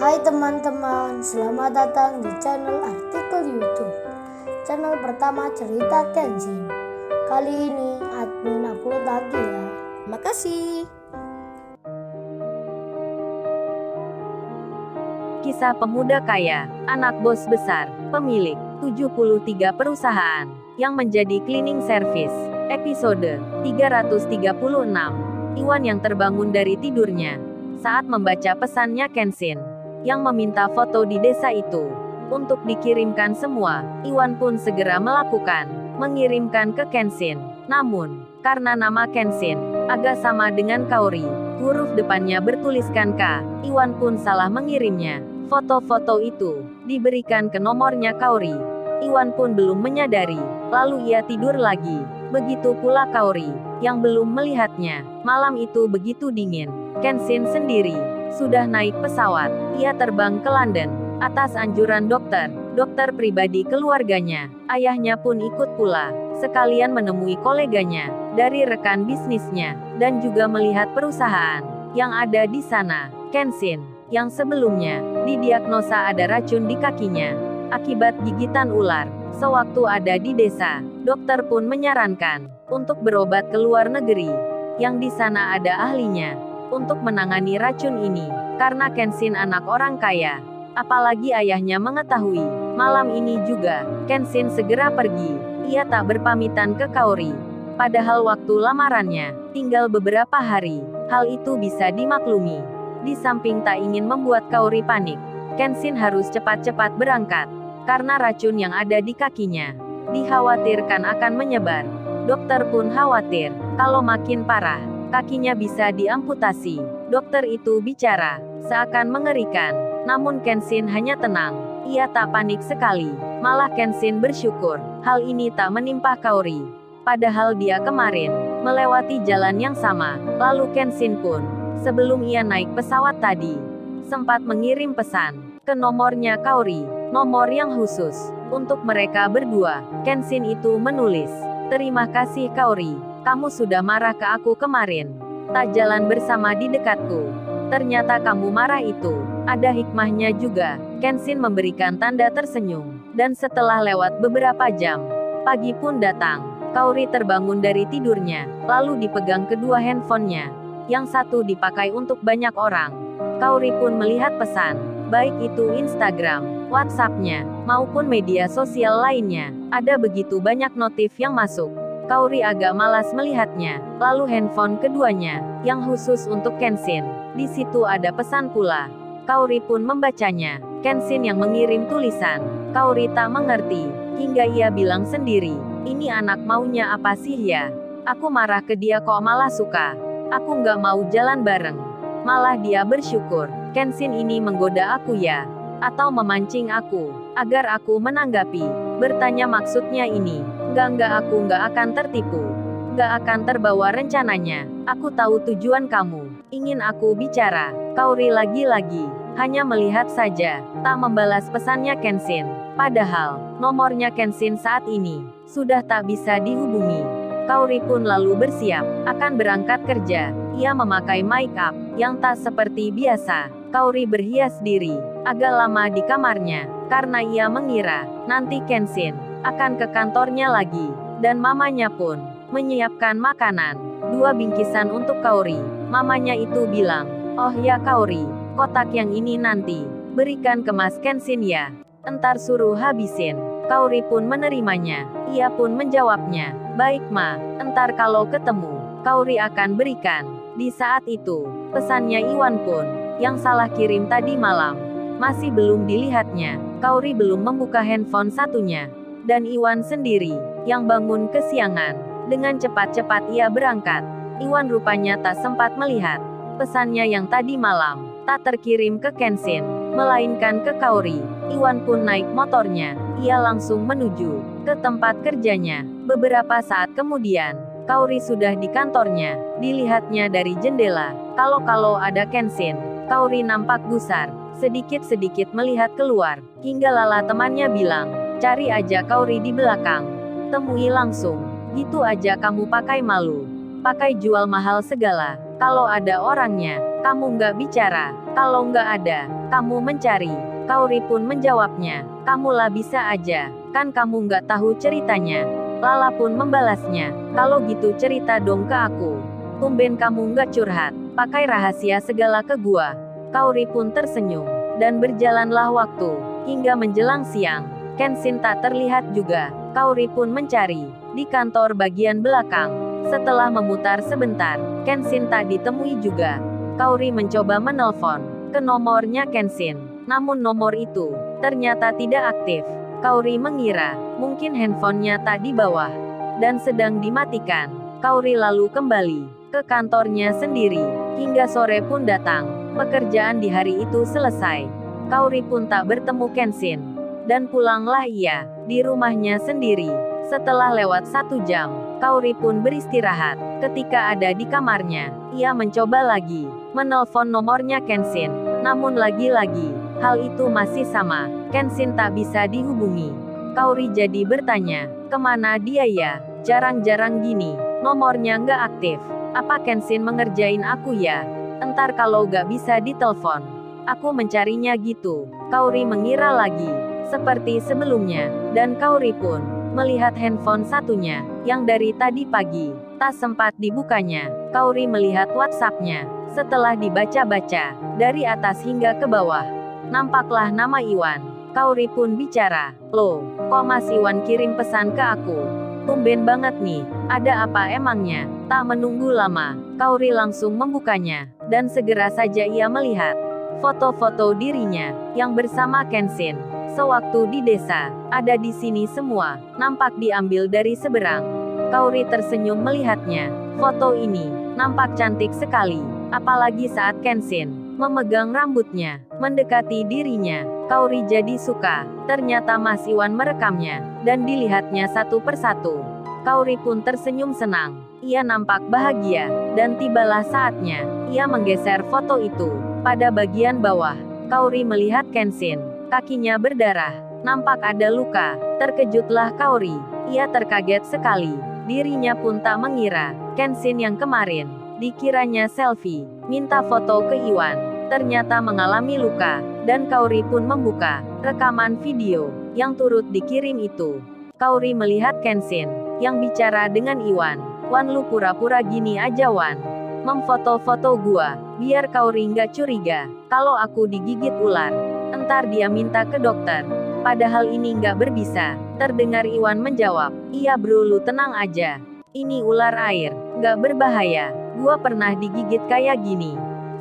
Hai teman-teman, selamat datang di channel artikel YouTube. Channel pertama cerita Kenshin. Kali ini admin upload lagi ya. Makasih. Kisah pemuda kaya, anak bos besar, pemilik 73 perusahaan, yang menjadi cleaning service. Episode 336. Iwan yang terbangun dari tidurnya saat membaca pesannya Kenshin yang meminta foto di desa itu untuk dikirimkan semua. Iwan pun segera mengirimkan ke Kenshin. Namun, karena nama Kenshin agak sama dengan Kaori, huruf depannya bertuliskan K, Iwan pun salah mengirimnya. Foto-foto itu diberikan ke nomornya Kaori. Iwan pun belum menyadari, lalu ia tidur lagi. Begitu pula Kaori, yang belum melihatnya. Malam itu begitu dingin. Kenshin sendiri sudah naik pesawat. Ia terbang ke London atas anjuran dokter pribadi keluarganya. Ayahnya pun ikut pula, sekalian menemui koleganya dari rekan bisnisnya, dan juga melihat perusahaan yang ada di sana. Kenshin, yang sebelumnya didiagnosa ada racun di kakinya akibat gigitan ular sewaktu ada di desa, dokter pun menyarankan untuk berobat ke luar negeri, yang di sana ada ahlinya untuk menangani racun ini. Karena Kenshin anak orang kaya, apalagi ayahnya mengetahui. Malam ini juga, Kenshin segera pergi. Ia tak berpamitan ke Kaori. Padahal waktu lamarannya tinggal beberapa hari. Hal itu bisa dimaklumi. Di samping tak ingin membuat Kaori panik, Kenshin harus cepat-cepat berangkat. Karena racun yang ada di kakinya dikhawatirkan akan menyebar. Dokter pun khawatir, kalau makin parah, kakinya bisa diamputasi. Dokter itu bicara seakan mengerikan, namun Kenshin hanya tenang. Ia tak panik sekali. Malah Kenshin bersyukur hal ini tak menimpa Kaori. Padahal dia kemarin melewati jalan yang sama. Lalu Kenshin pun, sebelum ia naik pesawat tadi, sempat mengirim pesan ke nomornya Kaori, nomor yang khusus untuk mereka berdua. Kenshin itu menulis, "Terima kasih Kaori, kamu sudah marah ke aku kemarin. Tak jalan bersama di dekatku. Ternyata kamu marah itu ada hikmahnya juga." Kenshin memberikan tanda tersenyum. Dan setelah lewat beberapa jam, pagi pun datang. Kaori terbangun dari tidurnya, lalu dipegang kedua handphonenya. Yang satu dipakai untuk banyak orang. Kaori pun melihat pesan, baik itu Instagram, WhatsApp-nya, maupun media sosial lainnya. Ada begitu banyak notif yang masuk. Kaori agak malas melihatnya. Lalu handphone keduanya, yang khusus untuk Kenshin. Di situ ada pesan pula. Kaori pun membacanya. Kenshin yang mengirim tulisan. Kaori tak mengerti, hingga ia bilang sendiri, "Ini anak maunya apa sih ya? Aku marah ke dia kok malah suka. Aku nggak mau jalan bareng. Malah dia bersyukur. Kenshin ini menggoda aku ya? Atau memancing aku, agar aku menanggapi, bertanya maksudnya ini. Enggak aku nggak akan tertipu. Nggak akan terbawa rencananya. Aku tahu tujuan kamu. Ingin aku bicara." Kaori lagi-lagi hanya melihat saja, tak membalas pesannya Kenshin. Padahal nomornya Kenshin saat ini sudah tak bisa dihubungi. Kaori pun lalu bersiap akan berangkat kerja. Ia memakai make up yang tak seperti biasa. Kaori berhias diri agak lama di kamarnya karena ia mengira nanti Kenshin akan ke kantornya lagi, dan mamanya pun menyiapkan makanan, 2 bingkisan untuk Kaori. Mamanya itu bilang, "Oh ya Kaori, kotak yang ini nanti berikan ke Mas Kenshin ya. Entar suruh habisin." Kaori pun menerimanya. Ia pun menjawabnya, "Baik Ma, entar kalau ketemu, Kaori akan berikan." Di saat itu, pesannya Iwan pun, yang salah kirim tadi malam, masih belum dilihatnya. Kaori belum membuka handphone satunya. Dan Iwan sendiri, yang bangun kesiangan. Dengan cepat-cepat ia berangkat. Iwan rupanya tak sempat melihat pesannya yang tadi malam tak terkirim ke Kenshin, melainkan ke Kaori. Iwan pun naik motornya. Ia langsung menuju ke tempat kerjanya. Beberapa saat kemudian, Kaori sudah di kantornya. Dilihatnya dari jendela. Kalau ada Kenshin, Kaori nampak gusar. Sedikit-sedikit melihat keluar. Hingga lala temannya bilang, "Cari aja Kaori di belakang. Temui langsung. Gitu aja kamu pakai malu. Pakai jual mahal segala." Kalau ada orangnya, kamu nggak bicara. Kalau nggak ada, kamu mencari. Kaori pun menjawabnya, kamulah bisa aja. Kan kamu nggak tahu ceritanya. Lala pun membalasnya, kalau gitu cerita dong ke aku. Tumben kamu nggak curhat, pakai rahasia segala ke gua. Kaori pun tersenyum, dan berjalanlah waktu, hingga menjelang siang. Kenshin tak terlihat juga. Kaori pun mencari, di kantor bagian belakang. Setelah memutar sebentar, Kenshin tak ditemui juga. Kaori mencoba menelpon ke nomornya Kenshin, namun nomor itu ternyata tidak aktif. Kaori mengira, mungkin handphonenya tak di bawah, dan sedang dimatikan. Kaori lalu kembali ke kantornya sendiri, hingga sore pun datang. Pekerjaan di hari itu selesai. Kaori pun tak bertemu Kenshin, dan pulanglah ia, di rumahnya sendiri. Setelah lewat 1 jam, Kaori pun beristirahat. Ketika ada di kamarnya, ia mencoba lagi menelpon nomornya Kenshin, namun lagi-lagi, hal itu masih sama. Kenshin tak bisa dihubungi. Kaori jadi bertanya, kemana dia ya? Jarang-jarang gini, nomornya nggak aktif. Apa Kenshin mengerjain aku ya? Entar kalau nggak bisa ditelepon, aku mencarinya gitu. Kaori mengira lagi, seperti sebelumnya, dan Kaori pun melihat handphone satunya, yang dari tadi pagi tak sempat dibukanya. Kaori melihat WhatsApp-nya. Setelah dibaca-baca, dari atas hingga ke bawah, nampaklah nama Iwan. Kaori pun bicara, loh, kok Mas Iwan kirim pesan ke aku? Tumben banget nih, ada apa emangnya? Tak menunggu lama, Kaori langsung membukanya, dan segera saja ia melihat foto-foto dirinya, yang bersama Kenshin. Sewaktu di desa, ada di sini semua, nampak diambil dari seberang. Kaori tersenyum melihatnya. Foto ini nampak cantik sekali, apalagi saat Kenshin memegang rambutnya, mendekati dirinya. Kaori jadi suka. Ternyata Mas Iwan merekamnya, dan dilihatnya satu persatu. Kaori pun tersenyum senang. Ia nampak bahagia, dan tibalah saatnya. Ia menggeser foto itu. Pada bagian bawah, Kaori melihat Kenshin. Kakinya berdarah, nampak ada luka. Terkejutlah Kaori. Ia terkaget sekali. Dirinya pun tak mengira, Kenshin yang kemarin dikiranya selfie, minta foto ke Iwan, ternyata mengalami luka, dan Kaori pun membuka rekaman video yang turut dikirim itu. Kaori melihat Kenshin yang bicara dengan Iwan. Wan, lu pura-pura gini aja Wan, memfoto-foto gua, biar Kaori nggak curiga kalau aku digigit ular. Entar dia minta ke dokter. Padahal ini nggak berbisa. Terdengar Iwan menjawab, iya bro, lu tenang aja. Ini ular air, nggak berbahaya. Gua pernah digigit kayak gini.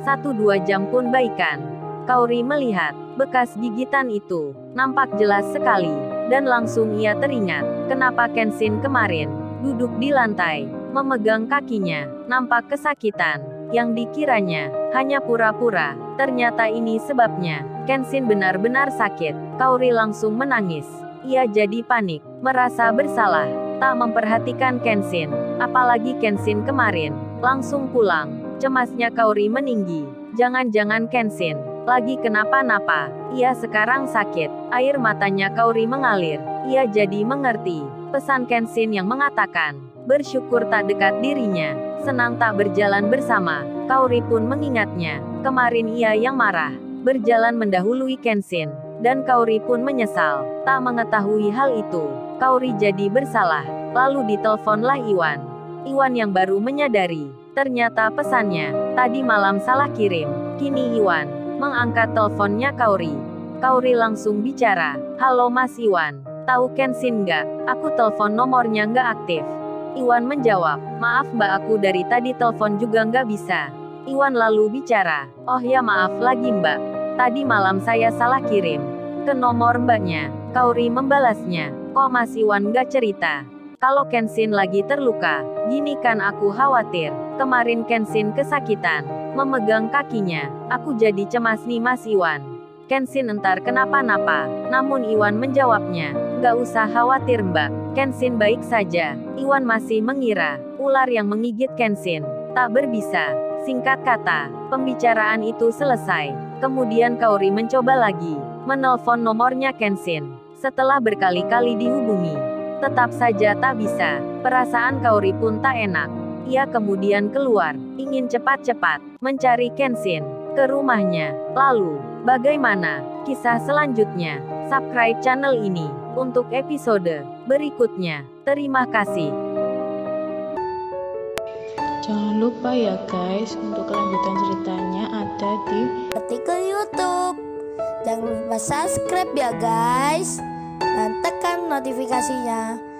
1-2 jam pun baikan. Kaori melihat bekas gigitan itu, nampak jelas sekali. Dan langsung ia teringat, kenapa Kenshin kemarin duduk di lantai, memegang kakinya, nampak kesakitan. Yang dikiranya hanya pura-pura, ternyata ini sebabnya. Kenshin benar-benar sakit. Kaori langsung menangis. Ia jadi panik, merasa bersalah, tak memperhatikan Kenshin. Apalagi Kenshin kemarin langsung pulang. Cemasnya Kaori meninggi. Jangan-jangan Kenshin lagi kenapa-napa. Ia sekarang sakit. Air matanya Kaori mengalir. Ia jadi mengerti pesan Kenshin yang mengatakan, bersyukur tak dekat dirinya, senang tak berjalan bersama. Kaori pun mengingatnya, kemarin ia yang marah, berjalan mendahului Kenshin, dan Kaori pun menyesal, tak mengetahui hal itu. Kaori jadi bersalah, lalu diteleponlah Iwan. Iwan yang baru menyadari, ternyata pesannya tadi malam salah kirim. Kini Iwan mengangkat teleponnya Kaori. Kaori langsung bicara, halo Mas Iwan, tahu Kenshin nggak? Aku telepon nomornya nggak aktif. Iwan menjawab, maaf mbak, aku dari tadi telepon juga nggak bisa. Iwan lalu bicara, oh ya maaf lagi mbak, tadi malam saya salah kirim ke nomor mbaknya. Kaori membalasnya, kok Mas Iwan nggak cerita kalau Kenshin lagi terluka? Gini kan aku khawatir, kemarin Kenshin kesakitan, memegang kakinya, aku jadi cemas nih Mas Iwan. Kenshin entar kenapa-napa. Namun Iwan menjawabnya, nggak usah khawatir mbak, Kenshin baik saja. Iwan masih mengira ular yang menggigit Kenshin tak berbisa. Singkat kata, pembicaraan itu selesai. Kemudian Kaori mencoba lagi menelpon nomornya Kenshin. Setelah berkali-kali dihubungi, tetap saja tak bisa. Perasaan Kaori pun tak enak. Ia kemudian keluar, ingin cepat-cepat mencari Kenshin ke rumahnya. Lalu, bagaimana kisah selanjutnya? Subscribe channel ini untuk episode berikutnya. Terima kasih. Jangan lupa ya guys, untuk kelanjutan ceritanya ada di artikel YouTube. Jangan lupa subscribe ya guys, dan tekan notifikasinya